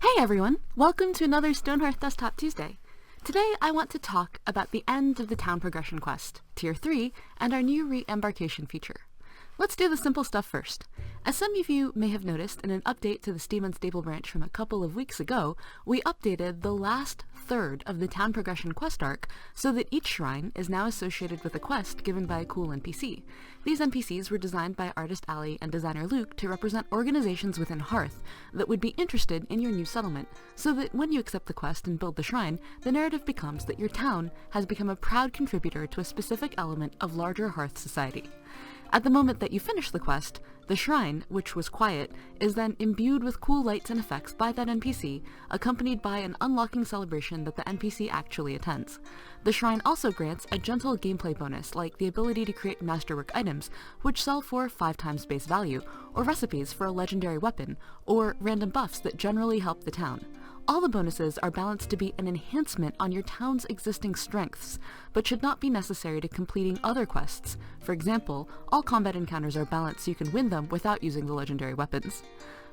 Hey everyone! Welcome to another Stonehearth Desktop Tuesday. Today I want to talk about the end of the Town Progression Quest, Tier 3, and our new Re-Embarkation feature. Let's do the simple stuff first. As some of you may have noticed in an update to the Steam Unstable branch from a couple of weeks ago, we updated the last third of the Town Progression Quest arc so that each shrine is now associated with a quest given by a cool NPC. These NPCs were designed by artist Ali and designer Luke to represent organizations within Hearth that would be interested in your new settlement, so that when you accept the quest and build the shrine, the narrative becomes that your town has become a proud contributor to a specific element of larger Hearth society. At the moment that you finish the quest, the shrine, which was quiet, is then imbued with cool lights and effects by that NPC, accompanied by an unlocking celebration that the NPC actually attends. The shrine also grants a gentle gameplay bonus, like the ability to create masterwork items, which sell for 5 times base value, or recipes for a legendary weapon, or random buffs that generally help the town. All the bonuses are balanced to be an enhancement on your town's existing strengths, but should not be necessary to completing other quests. For example, all combat encounters are balanced so you can win them without using the legendary weapons.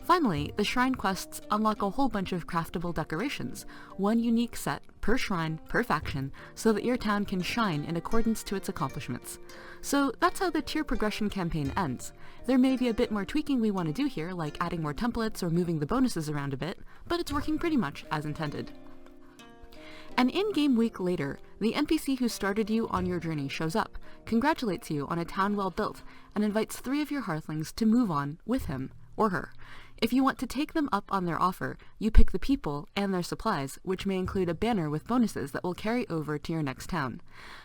Finally, the shrine quests unlock a whole bunch of craftable decorations, one unique set per shrine per faction, so that your town can shine in accordance to its accomplishments. So that's how the tier progression campaign ends. There may be a bit more tweaking we want to do here, like adding more templates or moving the bonuses around a bit, but it's working pretty much as intended. An in-game week later, the NPC who started you on your journey shows up, congratulates you on a town well built, and invites 3 of your Hearthlings to move on with him or her. If you want to take them up on their offer, you pick the people and their supplies, which may include a banner with bonuses that will carry over to your next town.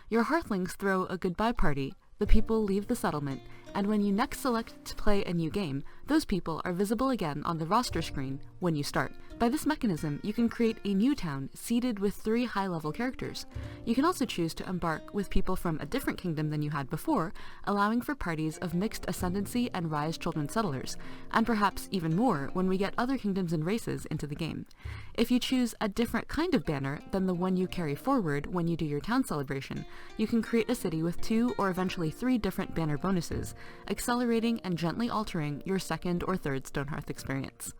Your Hearthlings throw a goodbye party, the people leave the settlement, and when you next select to play a new game, those people are visible again on the roster screen when you start. By this mechanism, you can create a new town seeded with 3 high-level characters. You can also choose to embark with people from a different kingdom than you had before, allowing for parties of mixed ascendancy and rise children settlers, and perhaps even more when we get other kingdoms and races into the game. If you choose a different kind of banner than the one you carry forward when you do your town celebration, you can create a city with 2 or eventually 3 different banner bonuses, accelerating and gently altering your second or third Stonehearth experience.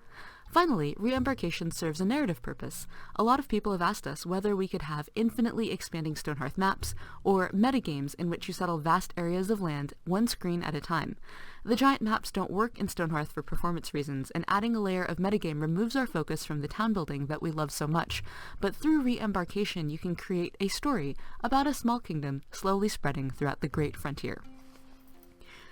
Finally, Re-Embarkation serves a narrative purpose. A lot of people have asked us whether we could have infinitely expanding Stonehearth maps, or metagames in which you settle vast areas of land one screen at a time. The giant maps don't work in Stonehearth for performance reasons, and adding a layer of metagame removes our focus from the town building that we love so much. But through Re-Embarkation, you can create a story about a small kingdom slowly spreading throughout the great frontier.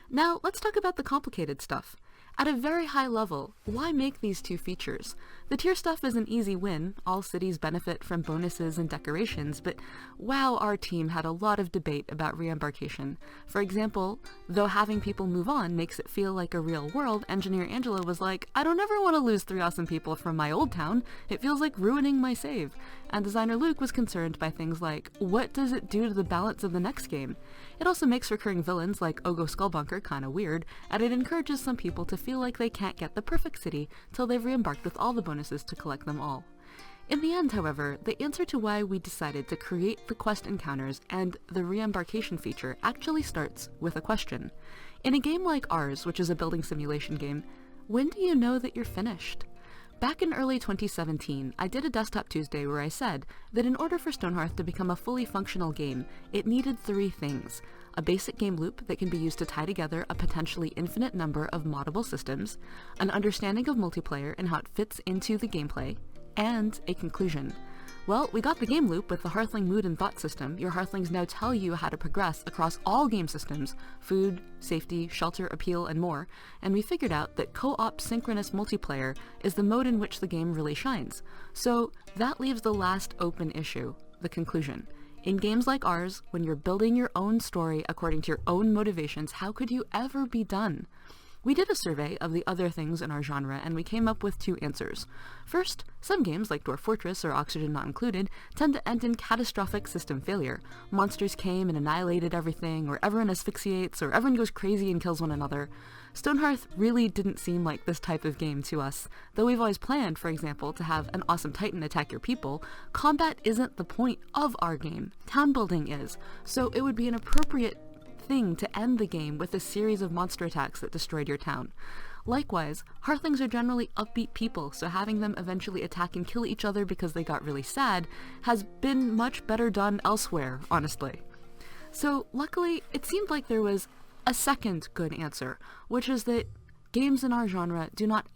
Now, let's talk about the complicated stuff. At a very high level, why make these 2 features? The tier stuff is an easy win, all cities benefit from bonuses and decorations, but wow, our team had a lot of debate about Re-Embarkation. For example, though having people move on makes it feel like a real world, engineer Angela was like, I don't ever want to lose 3 awesome people from my old town, it feels like ruining my save. And designer Luke was concerned by things like, what does it do to the balance of the next game? It also makes recurring villains like Ogo Skullbunker kinda weird, and it encourages some people to feel like they can't get the perfect city till they've re-embarked with all the bonuses to collect them all. In the end, however, the answer to why we decided to create the quest encounters and the Re-Embarkation feature actually starts with a question. In a game like ours, which is a building simulation game, when do you know that you're finished? Back in early 2017, I did a Desktop Tuesday where I said that in order for Stonehearth to become a fully functional game, it needed 3 things: a basic game loop that can be used to tie together a potentially infinite number of moddable systems, an understanding of multiplayer and how it fits into the gameplay, and a conclusion. Well, we got the game loop with the Hearthling mood and thought system. Your Hearthlings now tell you how to progress across all game systems, food, safety, shelter, appeal, and more, and we figured out that co-op synchronous multiplayer is the mode in which the game really shines. So that leaves the last open issue, the conclusion. In games like ours, when you're building your own story according to your own motivations, how could you ever be done? We did a survey of the other things in our genre, and we came up with 2 answers. First, some games like Dwarf Fortress or Oxygen Not Included tend to end in catastrophic system failure. Monsters came and annihilated everything, or everyone asphyxiates, or everyone goes crazy and kills one another. Stonehearth really didn't seem like this type of game to us. Though we've always planned, for example, to have an awesome titan attack your people, combat isn't the point of our game. Town building is, so it would be an appropriate thing to end the game with a series of monster attacks that destroyed your town. Likewise, Hearthlings are generally upbeat people, so having them eventually attack and kill each other because they got really sad has been much better done elsewhere, honestly. So luckily, it seemed like there was a second good answer, which is that games in our genre do not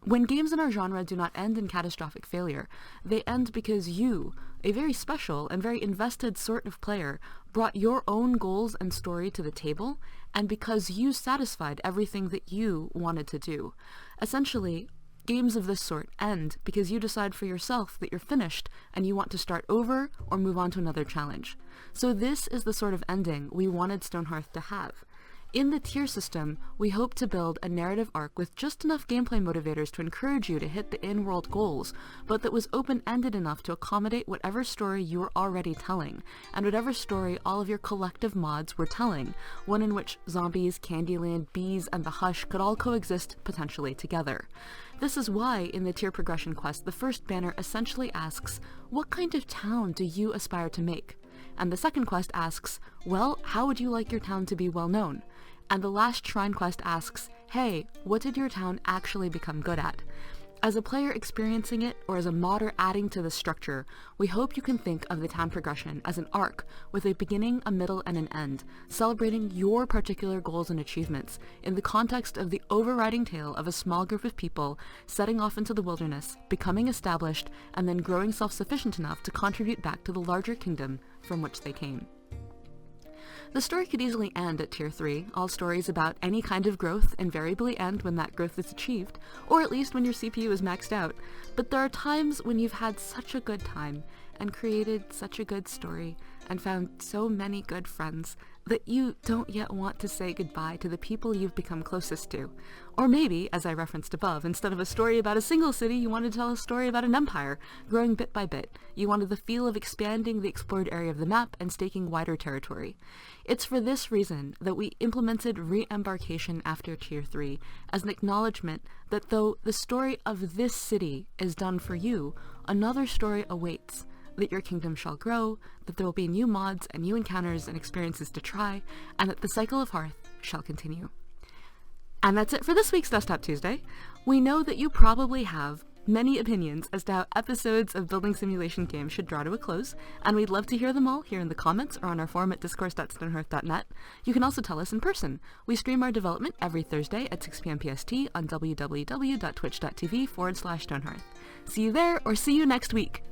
when games in our genre do not end in catastrophic failure, they end because you, a very special and very invested sort of player, brought your own goals and story to the table, and because you satisfied everything that you wanted to do. Essentially, games of this sort end because you decide for yourself that you're finished and you want to start over or move on to another challenge. So this is the sort of ending we wanted Stonehearth to have. In the tier system, we hope to build a narrative arc with just enough gameplay motivators to encourage you to hit the in-world goals, but that was open-ended enough to accommodate whatever story you were already telling, and whatever story all of your collective mods were telling, one in which zombies, Candyland, bees, and the Hush could all coexist potentially together. This is why, in the tier progression quest, the first banner essentially asks, what kind of town do you aspire to make? And the second quest asks, well, how would you like your town to be well known? And the last shrine quest asks, hey, what did your town actually become good at? As a player experiencing it, or as a modder adding to the structure, we hope you can think of the town progression as an arc with a beginning, a middle, and an end, celebrating your particular goals and achievements in the context of the overriding tale of a small group of people setting off into the wilderness, becoming established, and then growing self-sufficient enough to contribute back to the larger kingdom from which they came. The story could easily end at Tier 3. All stories about any kind of growth invariably end when that growth is achieved, or at least when your CPU is maxed out. But there are times when you've had such a good time, and created such a good story, and found so many good friends, that you don't yet want to say goodbye to the people you've become closest to. Or maybe, as I referenced above, instead of a story about a single city, you wanted to tell a story about an empire, growing bit by bit. You wanted the feel of expanding the explored area of the map and staking wider territory. It's for this reason that we implemented Re-Embarkation after Tier 3, as an acknowledgement that though the story of this city is done for you, another story awaits, that your kingdom shall grow, that there will be new mods and new encounters and experiences to try, and that the cycle of Hearth shall continue. And that's it for this week's Desktop Tuesday. We know that you probably have many opinions as to how episodes of building simulation games should draw to a close, and we'd love to hear them all here in the comments or on our forum at discourse.stonehearth.net. You can also tell us in person. We stream our development every Thursday at 6 p.m. PST on www.twitch.tv/Stonehearth. See you there, or see you next week!